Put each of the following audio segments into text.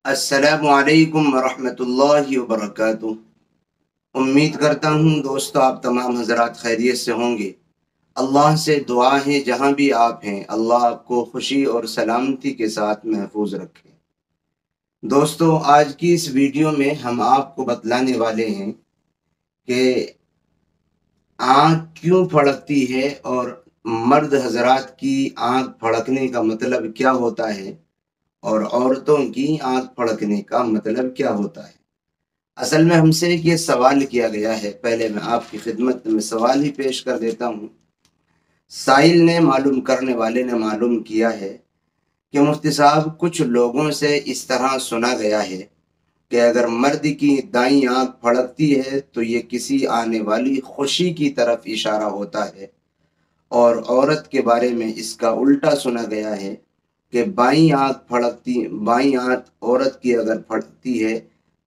السلام علیکم ورحمۃ اللہ وبرکاتہ۔ امید کرتا ہوں دوستو آپ تمام حضرات خیریت سے ہوں گے۔ اللہ سے دعا ہے جہاں بھی آپ ہیں اللہ آپ کو خوشی اور سلامتی کے ساتھ محفوظ رکھے۔ دوستو آج کی اس ویڈیو میں ہم آپ کو بتلانے والے ہیں کہ آنکھ کیوں پھڑکتی ہے اور مرد حضرات کی آنکھ پھڑکنے کا مطلب کیا ہوتا ہے اور عورتوں کی آنکھ پھڑکنے کا مطلب کیا ہوتا ہے۔ اصل میں ہم سے یہ سوال کیا گیا ہے، پہلے میں آپ کی خدمت میں سوال ہی پیش کر دیتا ہوں۔ سائل نے معلوم کرنے والے نے معلوم کیا ہے کہ مفتی صاحب کچھ لوگوں سے اس طرح سنا گیا ہے کہ اگر مرد کی دائیں آنکھ پھڑکتی ہے تو یہ کسی آنے والی خوشی کی طرف اشارہ ہوتا ہے، اور عورت کے بارے میں اس کا الٹا سنا گیا ہے کہ بائیں آنکھ عورت کی اگر پھڑکتی ہے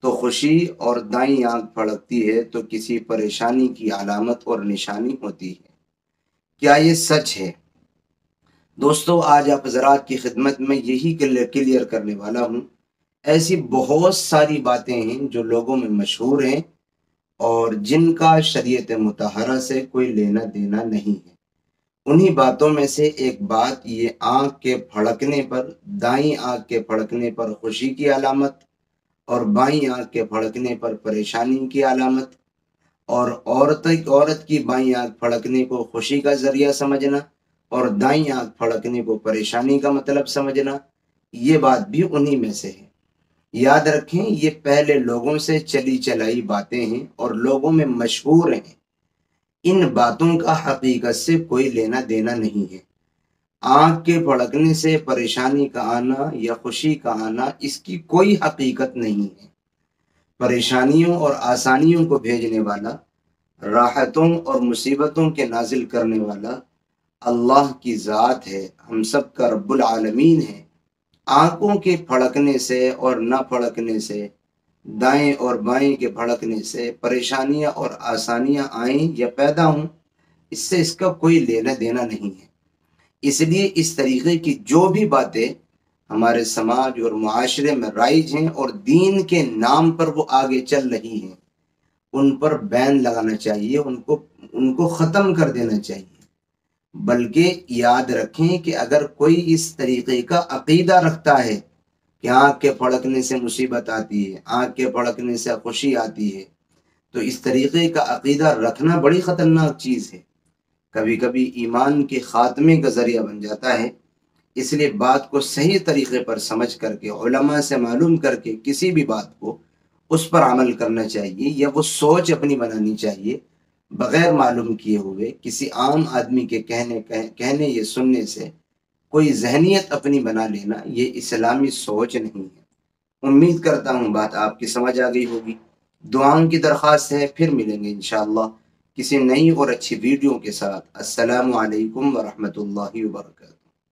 تو خوشی، اور دائیں آنکھ پھڑکتی ہے تو کسی پریشانی کی علامت اور نشانی ہوتی ہے۔ کیا یہ سچ ہے؟ دوستو آج آپ حضرات کی خدمت میں یہی کلیئر کرنے والا ہوں۔ ایسی بہت ساری باتیں ہیں جو لوگوں میں مشہور ہیں اور جن کا شریعت مطہرہ سے کوئی لینا دینا نہیں ہے۔ انہی باتوں میں سے ایک بات یہ آنکھ کے پھڑکنے پر، دائیں آنکھ کے پھڑکنے پر خوشی کی علامت اور بائیں آنکھ کے پھڑکنے پر پریشانی کی علامت، اور عورت کی بائیں آنکھ پھڑکنے کو خوشی کا ذریعہ سمجھنا اور دائیں آنکھ پھڑکنے کو پریشانی کا مطلب سمجھنا، یہ بات بھی انہی میں سے ہے۔ یاد رکھیں یہ پہلے لوگوں سے چلی چلائی باتیں ہیں اور لوگوں میں مشہور ہیں۔ ان باتوں کا حقیقت سے کوئی لینا دینا نہیں ہے۔ آنکھ کے پھڑکنے سے پریشانی کا آنا یا خوشی کا آنا اس کی کوئی حقیقت نہیں ہے۔ پریشانیوں اور آسانیوں کو بھیجنے والا، راحتوں اور مصیبتوں کے نازل کرنے والا اللہ کی ذات ہے، ہم سب کا رب العالمین ہے۔ آنکھوں کے پھڑکنے سے اور نہ پھڑکنے سے، دائیں اور بائیں کے پھڑکنے سے پریشانیاں اور آسانیاں آئیں یا پیدا ہوں، اس سے اس کا کوئی لینا دینا نہیں ہے۔ اس لیے اس طریقے کی جو بھی باتیں ہمارے سماج اور معاشرے میں رائج ہیں اور دین کے نام پر وہ آگے چل رہی ہیں، ان پر بین لگانا چاہیے، ان کو ختم کر دینا چاہیے۔ بلکہ یاد رکھیں کہ اگر کوئی اس طریقے کا عقیدہ رکھتا ہے کہ آنکھ کے پھڑکنے سے مصیبت آتی ہے، آنکھ کے پھڑکنے سے خوشی آتی ہے، تو اس طریقے کا عقیدہ رکھنا بڑی خطرناک چیز ہے، کبھی کبھی ایمان کے خاتمے کا ذریعہ بن جاتا ہے۔ اس لیے بات کو صحیح طریقے پر سمجھ کر کے، علماء سے معلوم کر کے کسی بھی بات کو اس پر عمل کرنا چاہیے، یا وہ سوچ اپنی بنانی چاہیے، بغیر معلوم کیے ہوئے کسی عام آدمی کے کہنے یا سننے سے کوئی ذہنیت اپنی بنا لینا یہ اسلامی سوچ نہیں ہے۔ امید کرتا ہوں بات آپ کی سمجھ آ گئی ہوگی۔ دعاؤں کی درخواست ہے، پھر ملیں گے انشاءاللہ کسی نئی اور اچھی ویڈیو کے ساتھ۔ السلام علیکم ورحمۃ اللہ وبرکاتہ۔